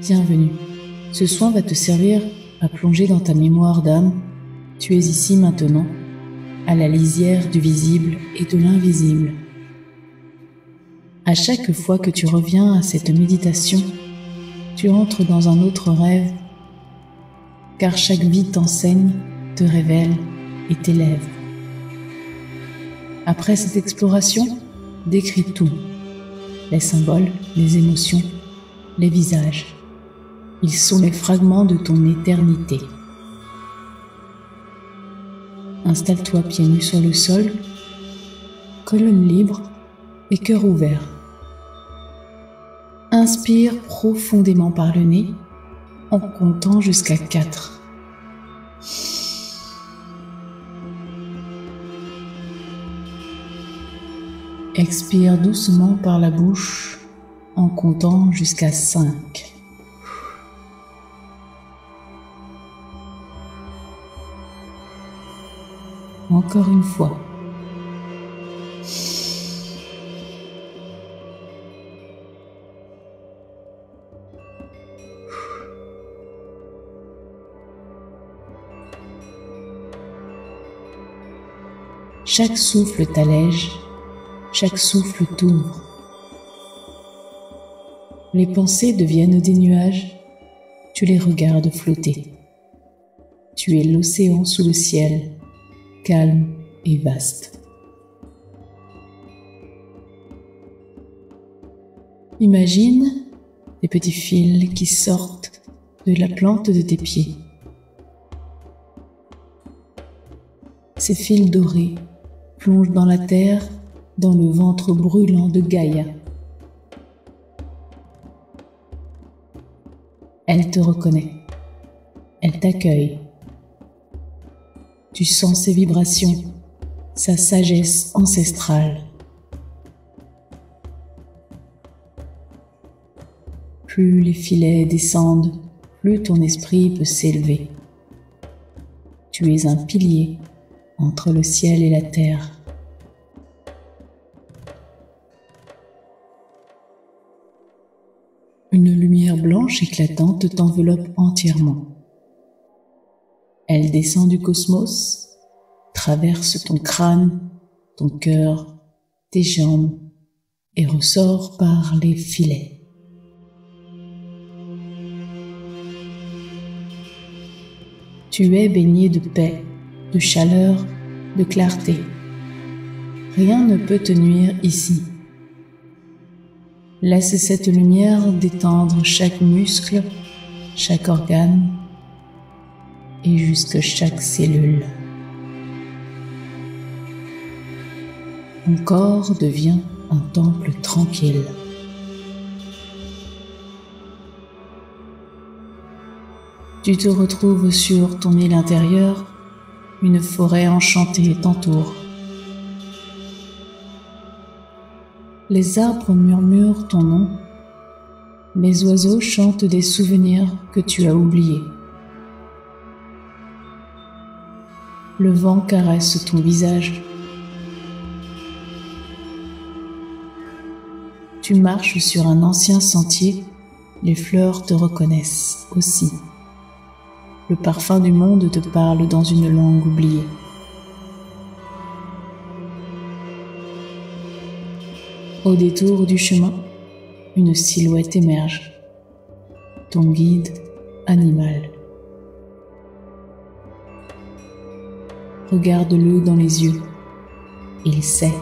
Bienvenue. Ce soin va te servir à plonger dans ta mémoire d'âme. Tu es ici maintenant, à la lisière du visible et de l'invisible. À chaque fois que tu reviens à cette méditation, tu entres dans un autre rêve, car chaque vie t'enseigne, te révèle et t'élève. Après cette exploration, décris tout. Les symboles, les émotions, les visages. Ils sont les fragments de ton éternité. Installe-toi pieds nus sur le sol, colonne libre et cœur ouvert. Inspire profondément par le nez en comptant jusqu'à 4. Expire doucement par la bouche en comptant jusqu'à 5. Encore une fois. Chaque souffle t'allège, chaque souffle t'ouvre. Les pensées deviennent des nuages, tu les regardes flotter. Tu es l'océan sous le ciel, calme et vaste. Imagine des petits fils qui sortent de la plante de tes pieds. Ces fils dorés plongent dans la terre, dans le ventre brûlant de Gaïa. Elle te reconnaît, elle t'accueille. Tu sens ses vibrations, sa sagesse ancestrale. Plus les filets descendent, plus ton esprit peut s'élever. Tu es un pilier entre le ciel et la terre. Une lumière blanche éclatante t'enveloppe entièrement. Elle descend du cosmos, traverse ton crâne, ton cœur, tes jambes et ressort par les filets. Tu es baigné de paix, de chaleur, de clarté. Rien ne peut te nuire ici. Laisse cette lumière détendre chaque muscle, chaque organe et jusque chaque cellule. Ton corps devient un temple tranquille. Tu te retrouves sur ton île intérieure, une forêt enchantée t'entoure. Les arbres murmurent ton nom, les oiseaux chantent des souvenirs que tu as oubliés. Le vent caresse ton visage. Tu marches sur un ancien sentier, les fleurs te reconnaissent aussi. Le parfum du monde te parle dans une langue oubliée. Au détour du chemin, une silhouette émerge. Ton guide animal. Regarde-le dans les yeux. Il sait.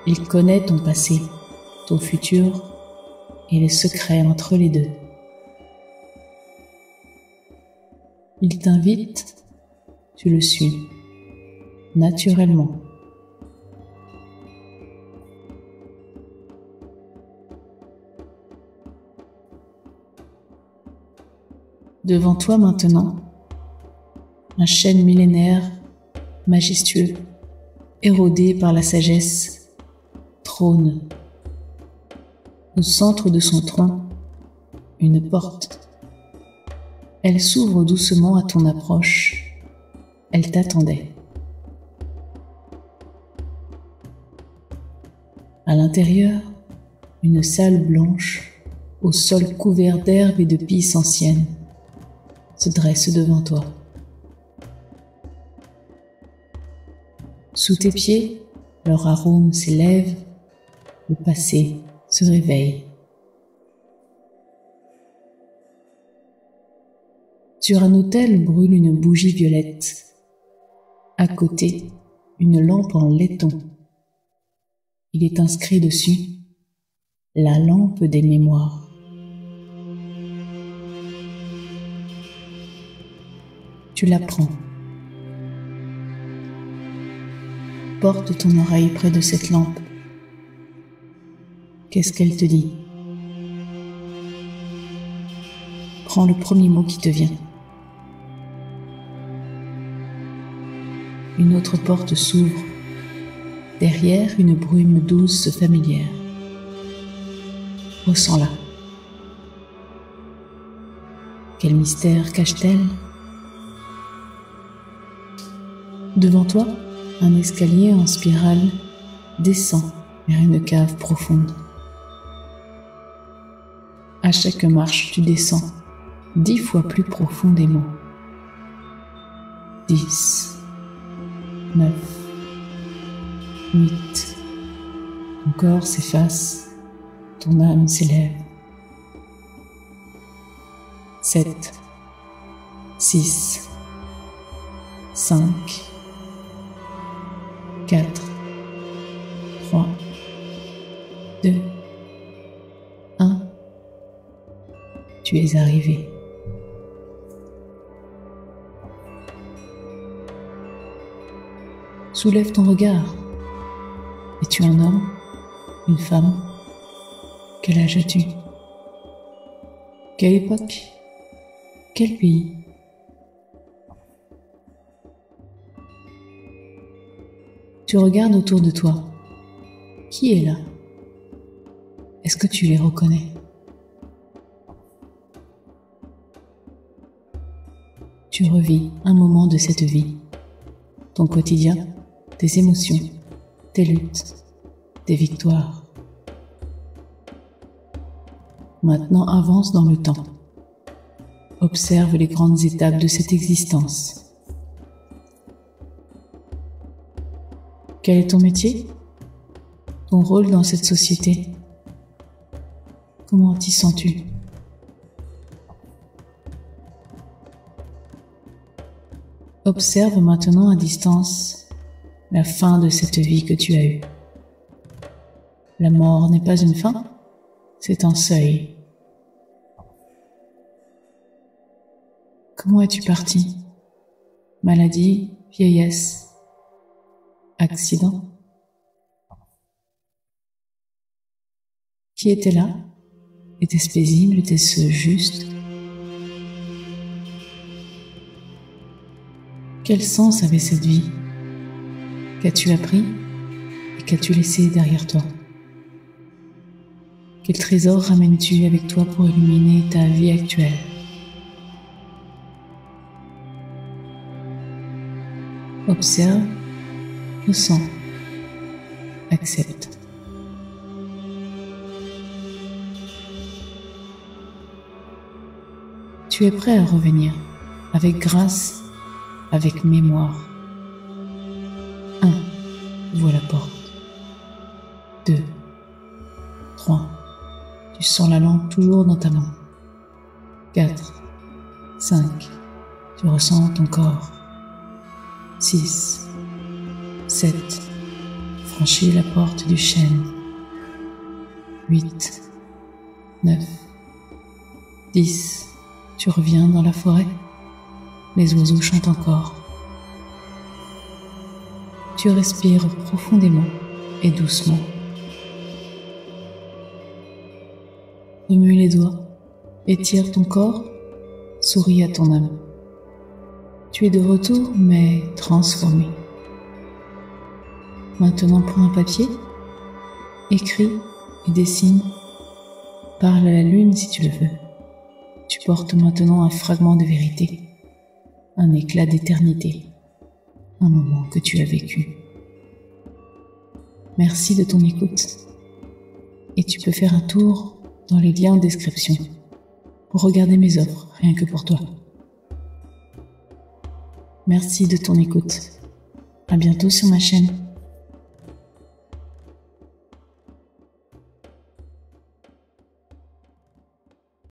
Il connaît ton passé, ton futur et les secrets entre les deux. Il t'invite, tu le suis, naturellement. Devant toi maintenant, un chêne millénaire, majestueux, érodé par la sagesse, trône. Au centre de son tronc, une porte. Elle s'ouvre doucement à ton approche. Elle t'attendait. À l'intérieur, une salle blanche au sol couvert d'herbes et de pisses anciennes, se dresse devant toi. Sous tes pieds, leur arôme s'élève, le passé se réveille. Sur un autel brûle une bougie violette. À côté, une lampe en laiton. Il est inscrit dessus « La lampe des mémoires ». Tu la prends. Porte ton oreille près de cette lampe. Qu'est-ce qu'elle te dit? Prends le premier mot qui te vient. Une autre porte s'ouvre. Derrière, une brume douce familière. Ressens-la. Quel mystère cache-t-elle? Devant toi, un escalier en spirale descend vers une cave profonde. À chaque marche, tu descends 10 fois plus profondément. 10, 9, 8. Ton corps s'efface, ton âme s'élève. 7, 6, 5, 4, 3, 2, 1. Tu es arrivé. Soulève ton regard. Es-tu un homme? Une femme? Quel âge as-tu? Quelle époque? Quel pays? Tu regardes autour de toi. Qui est là? Est-ce que tu les reconnais? Tu revis un moment de cette vie, ton quotidien, tes émotions, tes luttes, tes victoires. Maintenant avance dans le temps. Observe les grandes étapes de cette existence. Quel est ton métier? Ton rôle dans cette société? Comment t'y sens-tu? Observe maintenant à distance la fin de cette vie que tu as eue. La mort n'est pas une fin, c'est un seuil. Comment es-tu parti? Maladie, vieillesse, accident? Qui était là? Était-ce paisible? Était-ce juste? Quel sens avait cette vie? Qu'as-tu appris et qu'as-tu laissé derrière toi? Quel trésor ramènes-tu avec toi pour illuminer ta vie actuelle? Observe, ressens, accepte. Tu es prêt à revenir, avec grâce, avec mémoire. 1. Ouvre la porte. 2. 3. Tu sens la lampe toujours dans ta main. 4. 5. Tu ressens ton corps. 6. 7. Franchis la porte du chêne. 8. 9. 10. Tu reviens dans la forêt. Les oiseaux chantent encore. Tu respires profondément et doucement. Remue les doigts, étire ton corps, souris à ton âme. Tu es de retour, mais transformé. Maintenant, prends un papier, écris et dessine. Parle à la lune si tu le veux. Tu portes maintenant un fragment de vérité, un éclat d'éternité, un moment que tu as vécu. Merci de ton écoute. Et tu peux faire un tour dans les liens en description pour regarder mes offres, rien que pour toi. Merci de ton écoute. À bientôt sur ma chaîne.